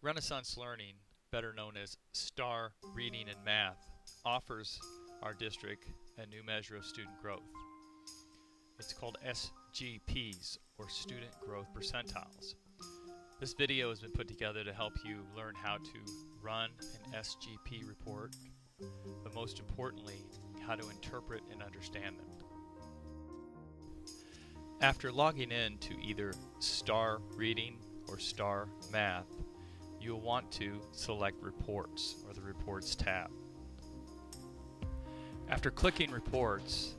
Renaissance Learning, better known as STAR Reading and Math, offers our district a new measure of student growth. It's called SGPs, or Student Growth Percentiles. This video has been put together to help you learn how to run an SGP report, but most importantly, how to interpret and understand them. After logging in to either STAR Reading or STAR Math, you'll want to select Reports, or the Reports tab. After clicking Reports,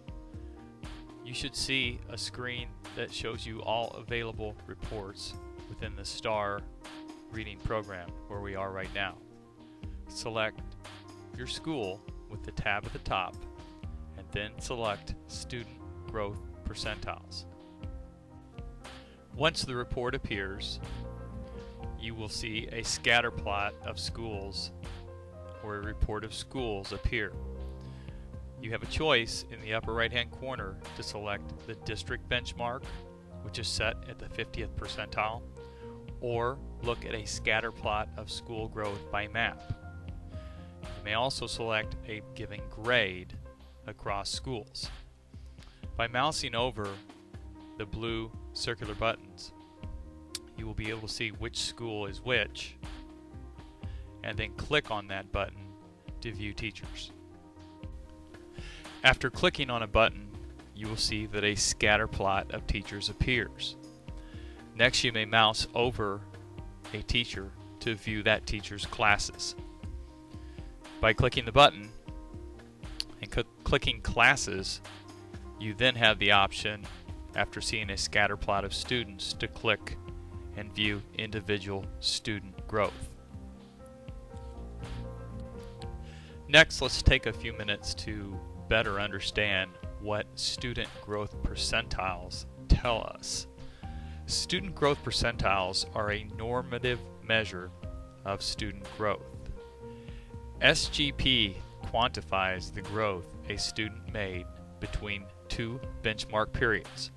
you should see a screen that shows you all available reports within the STAR Reading program where we are right now. Select your school with the tab at the top, and then select Student Growth Percentiles. Once the report appears, you will see a scatter plot of schools, or a report of schools, appear. You have a choice in the upper right hand corner to select the district benchmark, which is set at the 50th percentile, or look at a scatter plot of school growth by map. You may also select a given grade across schools. By mousing over the blue circular buttons, you will be able to see which school is which, and then click on that button to view teachers. After clicking on a button, you will see that a scatter plot of teachers appears. Next, you may mouse over a teacher to view that teacher's classes. By clicking the button and clicking Classes, you then have the option, after seeing a scatter plot of students, to click and view individual student growth. Next, let's take a few minutes to better understand what student growth percentiles tell us. Student growth percentiles are a normative measure of student growth. SGP quantifies the growth a student made between two benchmark periods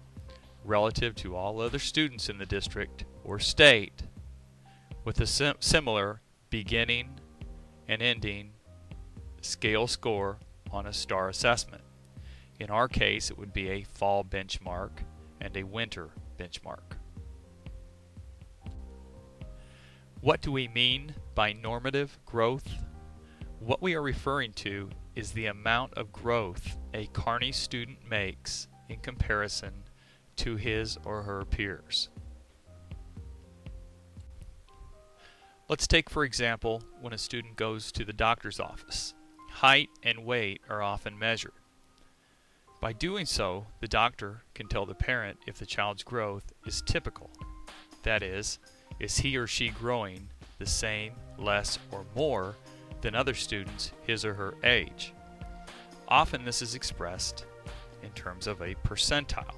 relative to all other students in the district or state, with a similar beginning and ending scale score on a STAR assessment. In our case, it would be a fall benchmark and a winter benchmark. What do we mean by normative growth? What we are referring to is the amount of growth a Kearney student makes in comparison to his or her peers. Let's take, for example, when a student goes to the doctor's office. Height and weight are often measured. By doing so, the doctor can tell the parent if the child's growth is typical. That is he or she growing the same, less, or more than other students his or her age. Often this is expressed in terms of a percentile.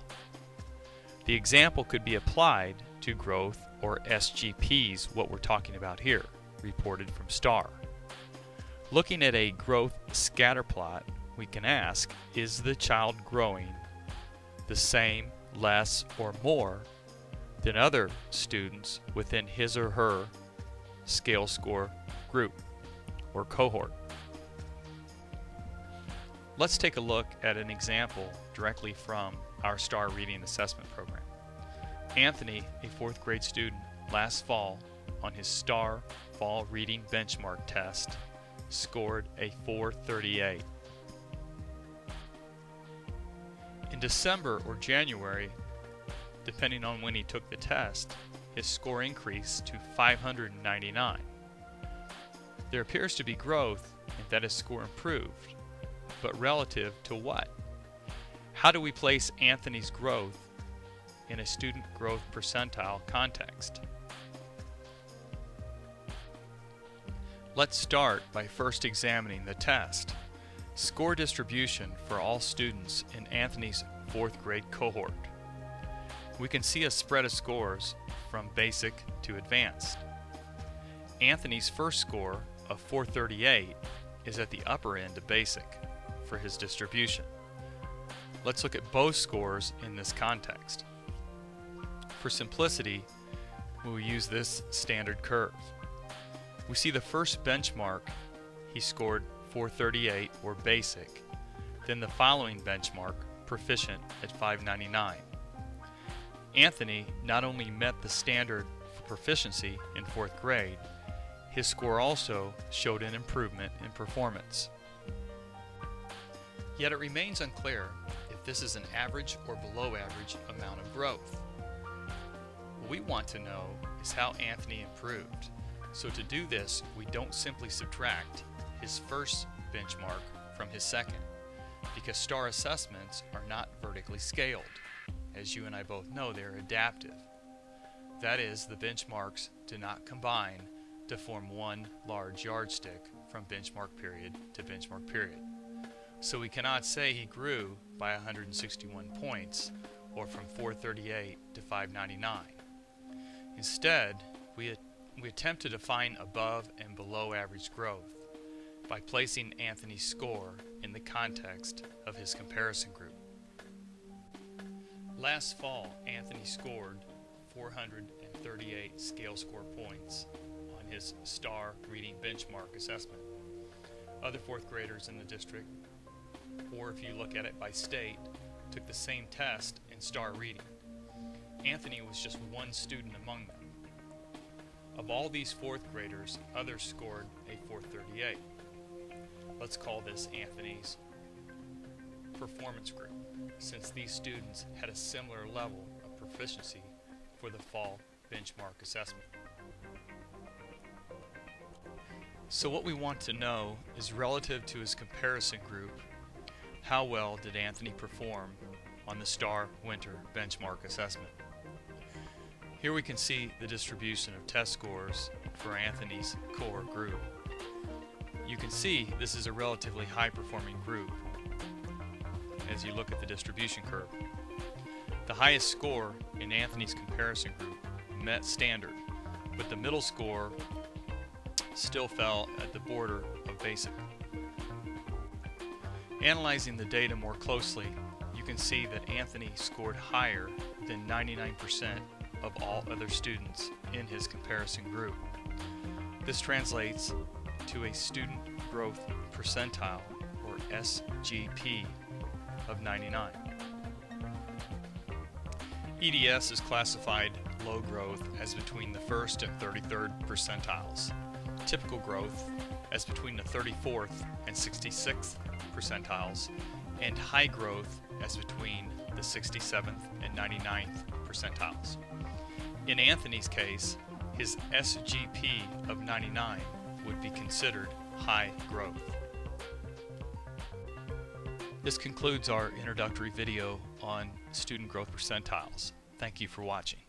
The example could be applied to growth, or SGPs, what we're talking about here, reported from STAR. Looking at a growth scatter plot, we can ask, is the child growing the same, less, or more than other students within his or her scale score group or cohort? Let's take a look at an example directly from our STAR Reading Assessment Program. Anthony, a 4th grade student, last fall on his STAR Fall Reading Benchmark test scored a 438. In December or January, depending on when he took the test, his score increased to 599. There appears to be growth and that his score improved, but relative to what? How do we place Anthony's growth in a student growth percentile context? Let's start by first examining the test. Score distribution for all students in Anthony's 4th grade cohort. We can see a spread of scores from basic to advanced. Anthony's first score of 438 is at the upper end of basic for his distribution. Let's look at both scores in this context. For simplicity, we will use this standard curve. We see the first benchmark, he scored 438 or basic, then the following benchmark, proficient at 599. Anthony not only met the standard for proficiency in 4th grade, his score also showed an improvement in performance. Yet it remains unclear if this is an average or below average amount of growth. What we want to know is how Anthony improved. So to do this, we don't simply subtract his first benchmark from his second, because STAR assessments are not vertically scaled. As you and I both know, they're adaptive. That is, the benchmarks do not combine to form one large yardstick from benchmark period to benchmark period. So we cannot say he grew by 161 points or from 438 to 599. Instead, we attempt to define above and below average growth by placing Anthony's score in the context of his comparison group. Last fall, Anthony scored 438 scale score points on his STAR reading benchmark assessment. Other 4th graders in the district, or if you look at it by state, took the same test in STAR reading. Anthony was just one student among them. Of all these 4th graders, others scored a 438. Let's call this Anthony's performance group, since these students had a similar level of proficiency for the fall benchmark assessment. So what we want to know is, relative to his comparison group, how well did Anthony perform on the STAR winter benchmark assessment? Here we can see the distribution of test scores for Anthony's core group. You can see this is a relatively high-performing group as you look at the distribution curve. The highest score in Anthony's comparison group met standard, but the middle score still fell at the border of basic. Analyzing the data more closely, you can see that Anthony scored higher than 99% of all other students in his comparison group. This translates to a student growth percentile, or SGP, of 99. EDS is classified low growth as between the 1st and 33rd percentiles, typical growth as between the 34th and 66th percentiles, and high growth as between the 67th and 99th percentiles. In Anthony's case, his SGP of 99 would be considered high growth. This concludes our introductory video on student growth percentiles. Thank you for watching.